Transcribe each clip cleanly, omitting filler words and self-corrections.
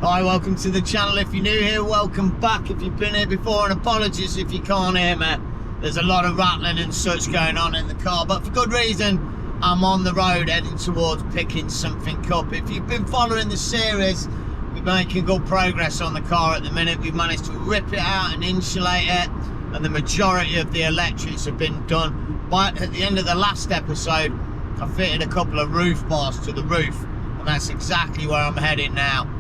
Hi, welcome to the channel. If you're new here, welcome back. If you've been here before, and apologies if you can't hear me. There's a lot of rattling and such going on in the car, but for good reason. I'm on the road heading towards picking something up. If you've been following the series, we're making good progress on the car at the minute. We've managed to rip it out and insulate it, and the majority of the electrics have been done. But at the end of the last episode, I fitted a couple of roof bars to the roof, and that's exactly where I'm heading now.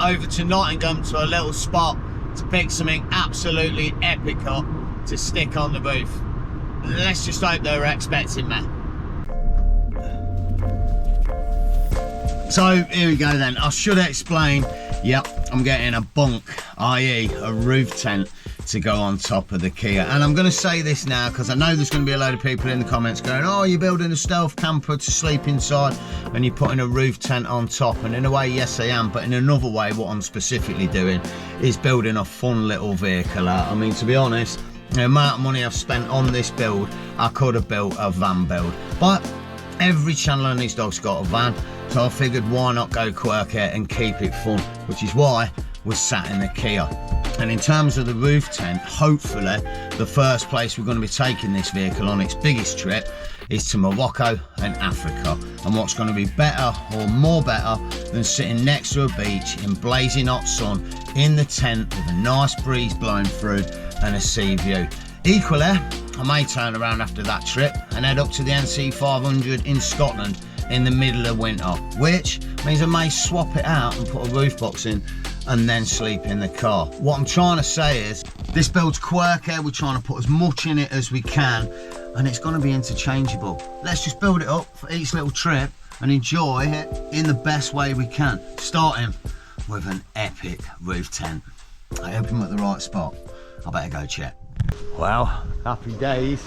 Over to Nottingham to a little spot to pick something absolutely epic up to stick on the roof. Let's just hope they were expecting me. So here we go then. I should explain, yep, I'm getting a bunk, i.e. a roof tent to go on top of the Kia. And I'm going to say this now because I know there's going to be a load of people in the comments going, oh, you're building a stealth camper to sleep inside and you're putting a roof tent on top. And in a way, yes, I am. But in another way, what I'm specifically doing is building a fun little vehicle out. I mean, to be honest, the amount of money I've spent on this build, I could have built a van build. But every channel on these dogs got a van. So I figured why not go quirky and keep it fun, which is why we're sat in the Kia. And in terms of the roof tent, hopefully the first place we're going to be taking this vehicle on its biggest trip is to Morocco and Africa. And what's going to be better or more better than sitting next to a beach in blazing hot sun in the tent with a nice breeze blowing through and a sea view. Equally, I may turn around after that trip and head up to the NC 500 in Scotland in the middle of winter, which means I may swap it out and put a roof box in and then sleep in the car. What I'm trying to say is this build's quirky, we're trying to put as much in it as we can, and it's going to be interchangeable. Let's just build it up for each little trip and enjoy it in the best way we can, starting with an epic roof tent. I hope I'm at the right spot. I better go check. Well, happy days.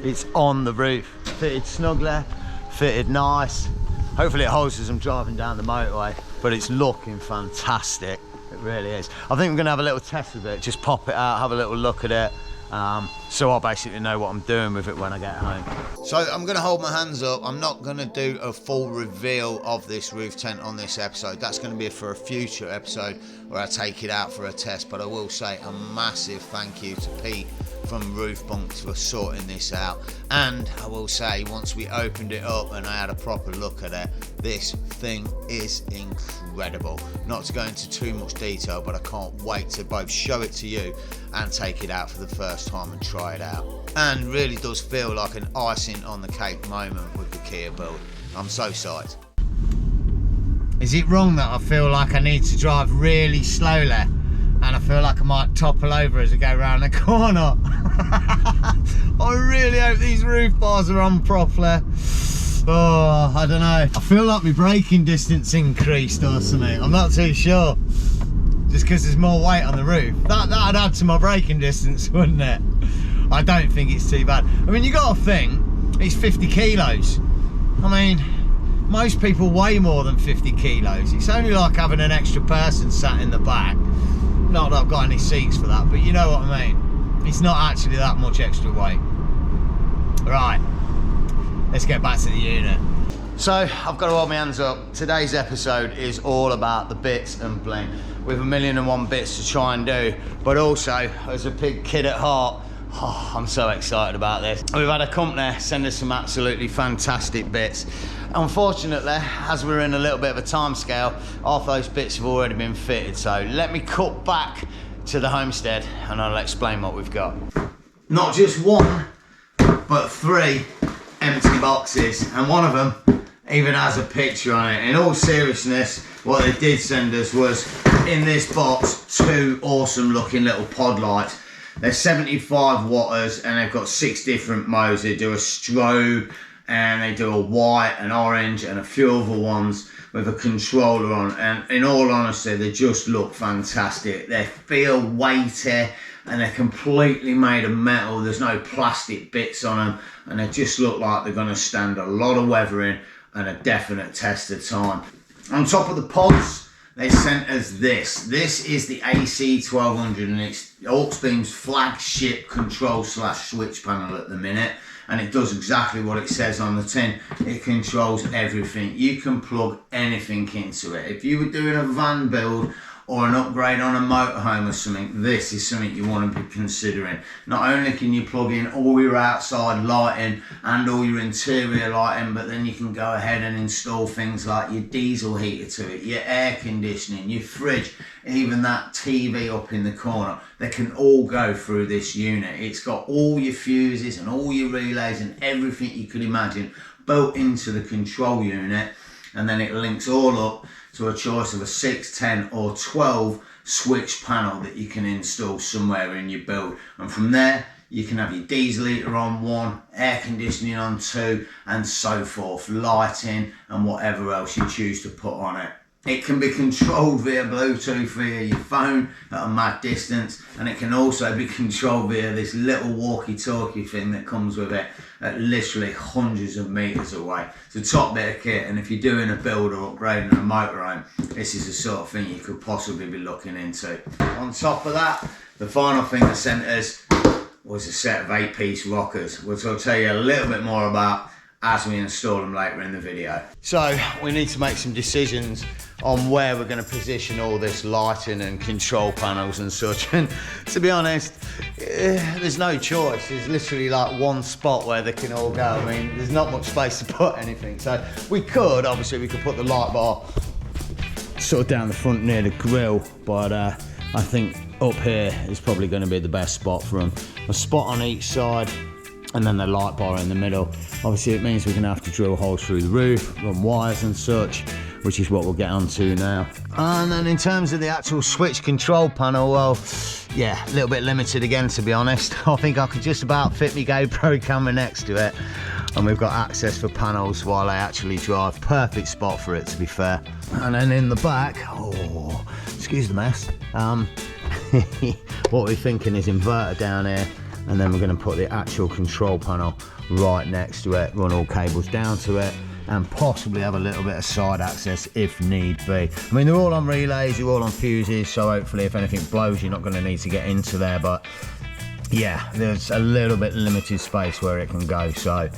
It's on the roof, fitted snugly, fitted nice. Hopefully it holds as I'm driving down the motorway, but it's looking fantastic. It really is. I think we're gonna have a little test of it, just pop it out, have a little look at it, so I'll basically know what I'm doing with it when I get home. So I'm gonna hold my hands up. I'm not gonna do a full reveal of this roof tent on this episode. That's gonna be for a future episode where I take it out for a test, but I will say a massive thank you to Pete from Roof Bunks for sorting this out. And I will say, once we opened it up and I had a proper look at it, this thing is incredible. Not to go into too much detail, but I can't wait to both show it to you and take it out for the first time and try it out. And really does feel like an icing on the cake moment with the Kia build. I'm so psyched. Is it wrong that I feel like I need to drive really slowly? And I feel like I might topple over as I go around the corner. I really hope these roof bars are on properly. Oh, I don't know. I feel like my braking distance increased or something. I'm not too sure. Just because there's more weight on the roof. That'd add to my braking distance, wouldn't it? I don't think it's too bad. I mean, you got to think, it's 50 kilos. I mean, most people weigh more than 50 kilos. It's only like having an extra person sat in the back. Not that I've got any seats for that, but you know what I mean. It's not actually that much extra weight. Right, let's get back to the unit. So I've got to hold my hands up. Today's episode is all about the bits and bling. With 1,000,001 bits to try and do, but also as a big kid at heart, oh, I'm so excited about this. We've had a company send us some absolutely fantastic bits. Unfortunately, as we're in a little bit of a time scale, half those bits have already been fitted. So let me cut back to the homestead and I'll explain what we've got. Not just one, but 3 empty boxes, and one of them even has a picture on it. In all seriousness, what they did send us was, in this box, 2 awesome looking little pod lights. They're 75 watters and they've got 6 different modes. They do a strobe, and they do a white, an orange, and a few other ones with a controller on. And in all honesty, they just look fantastic. They feel weighty and they're completely made of metal. There's no plastic bits on them, and they just look like they're going to stand a lot of weathering and a definite test of time. On top of the pods, they sent us this. This is the AC 1200, and it's Auxbeam's flagship control/switch panel at the minute. And it does exactly what it says on the tin. It controls everything. You can plug anything into it. If you were doing a van build or an upgrade on a motorhome or something, this is something you want to be considering. Not only can you plug in all your outside lighting and all your interior lighting, but then you can go ahead and install things like your diesel heater to it, your air conditioning, your fridge, even that TV up in the corner. They can all go through this unit. It's got all your fuses and all your relays and everything you could imagine built into the control unit, and then it links all up to a choice of a 6, 10 or 12 switch panel that you can install somewhere in your build. And from there you can have your diesel heater on 1, air conditioning on 2, and so forth, lighting and whatever else you choose to put on it. It can be controlled via Bluetooth via your phone at a mad distance, and it can also be controlled via this little walkie-talkie thing that comes with it at literally hundreds of meters away. It's a top bit of kit, and if you're doing a build or upgrading a motorhome, this is the sort of thing you could possibly be looking into. On top of that, the final thing that sent us was a set of 8-piece rockers, which I'll tell you a little bit more about as we install them later in the video. So we need to make some decisions on where we're going to position all this lighting and control panels and such, and to be honest, there's no choice. There's literally like one spot where they can all go. I mean, there's not much space to put anything, so we could put the light bar sort of down the front near the grill, but I think up here is probably going to be the best spot for them. A spot on each side and then the light bar in the middle. Obviously it means we're going to have to drill holes through the roof, run wires and such, which is what we'll get onto now. And then in terms of the actual switch control panel, well, yeah, a little bit limited again, to be honest. I think I could just about fit my GoPro camera next to it, and we've got access for panels while I actually drive. Perfect spot for it, to be fair. And then in the back, oh, excuse the mess. What we're thinking is inverter down here, and then we're going to put the actual control panel right next to it, run all cables down to it, and possibly have a little bit of side access if need be. I mean, they're all on relays, they're all on fuses, so hopefully if anything blows, you're not going to need to get into there, but yeah, there's a little bit limited space where it can go, so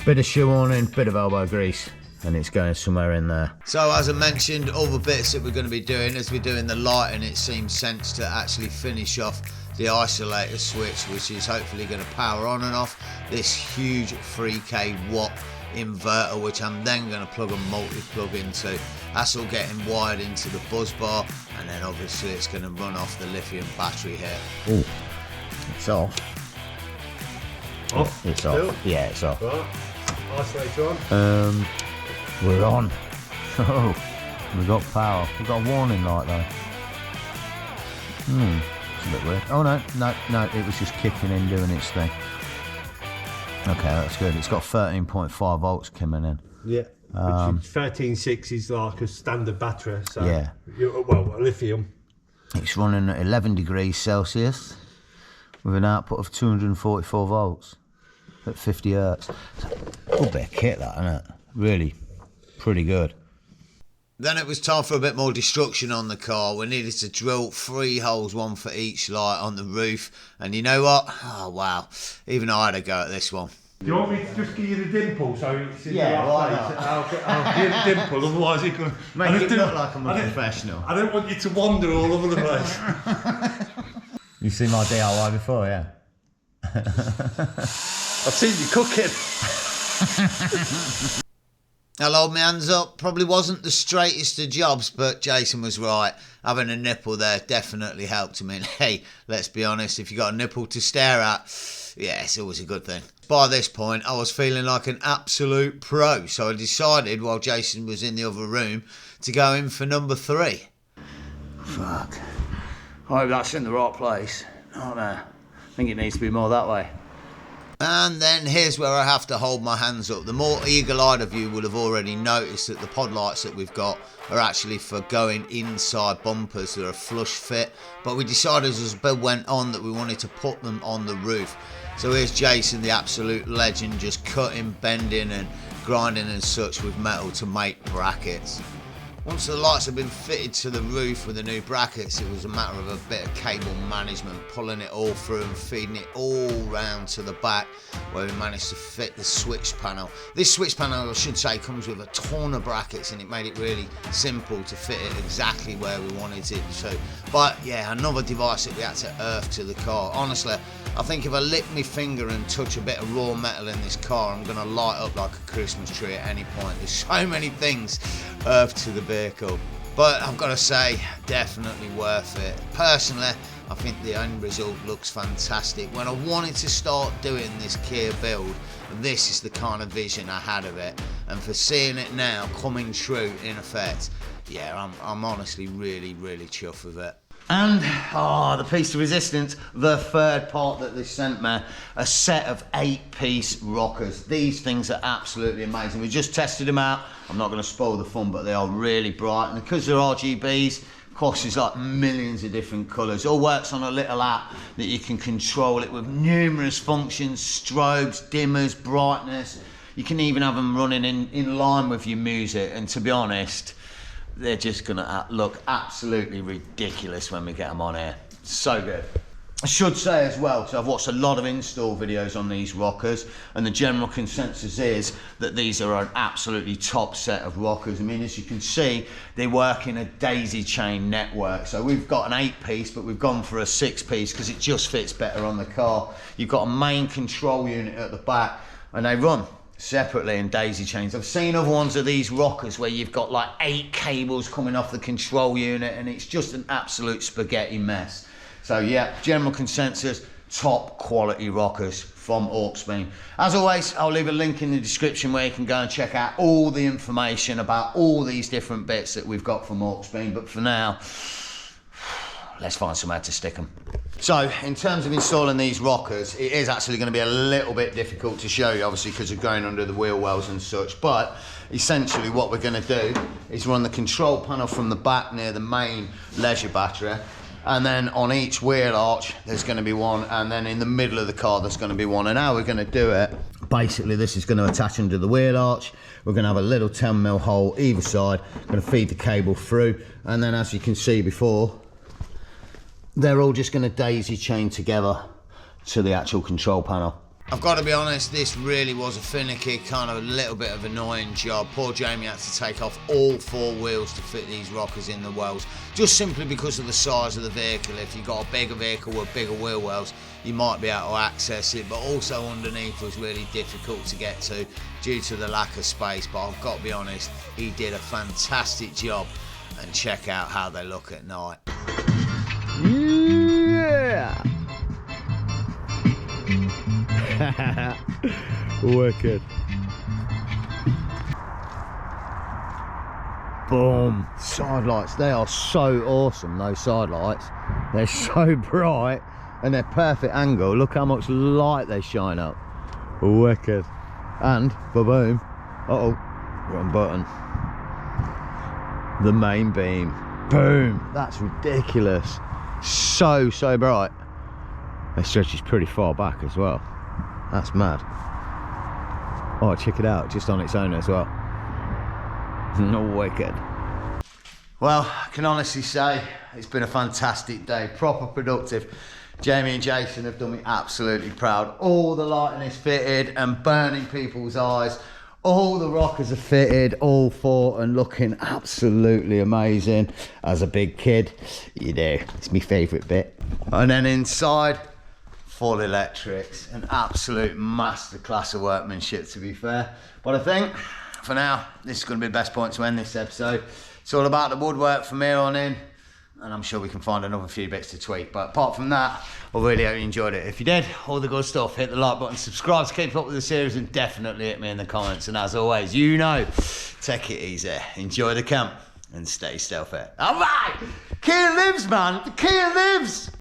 bit of shoehorning, bit of elbow grease, and it's going somewhere in there. So as I mentioned, all the bits that we're going to be doing, as we're doing the lighting, it seems sense to actually finish off the isolator switch, which is hopefully going to power on and off this huge 3k watt inverter, which I'm then going to plug a multi-plug into. That's all getting wired into the buzz bar, and then obviously it's going to run off the lithium battery here. Oh, it's off. Off? It's off. Yeah, it's off. Right. Isolator on. We're on. Oh, we've got power. We've got a warning light though. It's a bit weird. Oh no, it was just kicking in, doing its thing. Okay, that's good. It's got 13.5 volts coming in. Yeah. 13.6 is like a standard battery. So yeah. Well, lithium. It's running at 11 degrees Celsius with an output of 244 volts at 50 hertz. A bit of kit, that, isn't it? Really pretty good. Then it was time for a bit more destruction on the car. We needed to drill 3 holes, 1 for each light on the roof. And you know what? Oh wow, even I had a go at this one. Do you want me to just give you the dimple so it's in the why right place? I'll give the dimple, otherwise it can make it look like I'm a professional. I don't want you to wander all over the place. You've seen my DIY before, yeah? I've seen you cooking. I'll hold my hands up. Probably wasn't the straightest of jobs, but Jason was right. Having a nipple there definitely helped him. Hey, let's be honest, if you got a nipple to stare at, yeah, it's always a good thing. By this point, I was feeling like an absolute pro, so I decided, while Jason was in the other room, to go in for number 3. Fuck. I hope that's in the right place. Oh no, I think it needs to be more that way. And then here's where I have to hold my hands up. The more eagle-eyed of you will have already noticed that the pod lights that we've got are actually for going inside bumpers. They're a flush fit, but we decided as the build went on that we wanted to put them on the roof. So here's Jason, the absolute legend, just cutting, bending and grinding and such with metal to make brackets. Once the lights had been fitted to the roof with the new brackets, it was a matter of a bit of cable management, pulling it all through and feeding it all round to the back, where we managed to fit the switch panel. This switch panel, I should say, comes with a ton of brackets, and it made it really simple to fit it exactly where we wanted it to. But yeah, another device that we had to earth to the car. Honestly, I think if I lick my finger and touch a bit of raw metal in this car, I'm gonna light up like a Christmas tree at any point. There's so many things earthed to the vehicle. But I've got to say, definitely worth it. Personally, I think the end result looks fantastic. When I wanted to start doing this Kia build, this is the kind of vision I had of it. And for seeing it now coming true in effect, yeah, I'm honestly really, really chuffed with it. And, the piece of resistance, the third part that they sent me, a set of 8-piece rockers. These things are absolutely amazing. We just tested them out. I'm not going to spoil the fun, but they are really bright. And because they're RGBs, of course, there's like millions of different colours. All works on a little app that you can control it with numerous functions, strobes, dimmers, brightness. You can even have them running in line with your music. And to be honest, they're just gonna look absolutely ridiculous when we get them on here. So good. I should say as well, because I've watched a lot of install videos on these rockers, and the general consensus is that these are an absolutely top set of rockers. I mean, as you can see, they work in a daisy chain network. So we've got an 8-piece, but we've gone for a 6-piece because it just fits better on the car. You've got a main control unit at the back, and they run separately in daisy chains. I've seen other ones of these rockers where you've got like 8 cables coming off the control unit, and it's just an absolute spaghetti mess. So yeah, general consensus, top quality rockers from Auxbeam. As always, I'll leave a link in the description where you can go and check out all the information about all these different bits that we've got from Auxbeam. But for now, let's find somewhere to stick them. So, in terms of installing these rockers, it is actually going to be a little bit difficult to show you, obviously, because of going under the wheel wells and such. But essentially what we're going to do is run the control panel from the back near the main leisure battery, and then on each wheel arch there's going to be one, and then in the middle of the car there's going to be one. And how we're going to do it, basically this is going to attach under the wheel arch. We're going to have a little 10mm hole either side, going to feed the cable through, and then as you can see before, they're all just going to daisy chain together to the actual control panel. I've got to be honest, this really was a finicky, kind of a little bit of annoying job. Poor Jamie had to take off all 4 wheels to fit these rockers in the wells, just simply because of the size of the vehicle. If you've got a bigger vehicle with bigger wheel wells, you might be able to access it, but also underneath was really difficult to get to due to the lack of space. But I've got to be honest, he did a fantastic job, and check out how they look at night. Yeah! Wicked. Boom. Side lights, they are so awesome, those side lights. They're so bright and they're perfect angle. Look how much light they shine up. Wicked. And, ba-boom. Uh-oh, wrong button. The main beam. Boom. That's ridiculous. So bright. It stretches pretty far back as well. That's mad. Oh, check it out, just on its own as well. No, wicked. Well, I can honestly say it's been a fantastic day, proper productive. Jamie and Jason have done me absolutely proud. All the lighting is fitted and burning people's eyes. All the rockers are fitted, all 4, and looking absolutely amazing. As a big kid, you know, it's my favourite bit. And then inside, full electrics, an absolute masterclass of workmanship, to be fair. But I think, for now, this is going to be the best point to end this episode. It's all about the woodwork from here on in, and I'm sure we can find another few bits to tweak. But apart from that, I really hope you enjoyed it. If you did, all the good stuff, hit the like button, subscribe to keep up with the series, and definitely hit me in the comments. And as always, you know, take it easy, enjoy the camp, and stay stealthy. All right, Kia lives, man, the Kia lives.